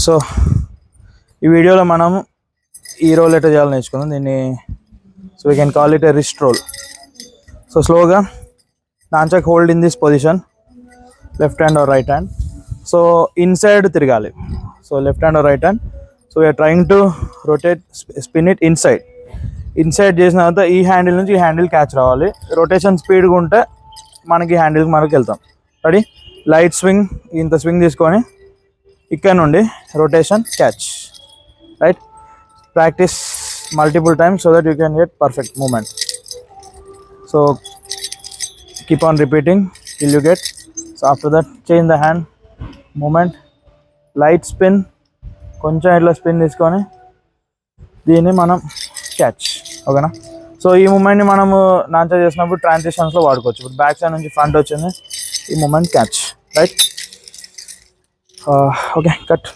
So ఈ వీడియోలో మనం ఈ రోల్ ఎట్లా చేయాలో నేర్చుకుందాం. దీన్ని so we can call it a wrist roll. So స్లోగా nunchuck hold in this position, left hand or right hand. So inside తిరగాలి. So left hand or right hand. So we are trying to rotate, spin it inside. Inside చేసిన తర్వాత ఈ handle నుంచి ఈ handle catch రావాలి. Rotation స్పీడ్గా ఉంటే మనకి హ్యాండిల్కి మనకి వెళ్తాం. రెడీ? లైట్ స్వింగ్, ఇంత స్వింగ్ తీసుకొని ఇక్కడ నుండి rotation catch. Right? Practice multiple times so that you can get perfect moment. So keep on repeating till you get. So after that change the hand movement, light spin, కొంచెం ఇట్లా spin తీసుకొని దీన్ని మనం catch. ఓకేనా? So ఈ మూమెంట్ని మనము నాంచా చేసినప్పుడు ట్రాన్సిషన్స్లో వాడుకోవచ్చు. ఇప్పుడు బ్యాక్ సైడ్ నుంచి ఫ్రంట్ వచ్చింది, ఈ moment catch. Right? Okay, cut.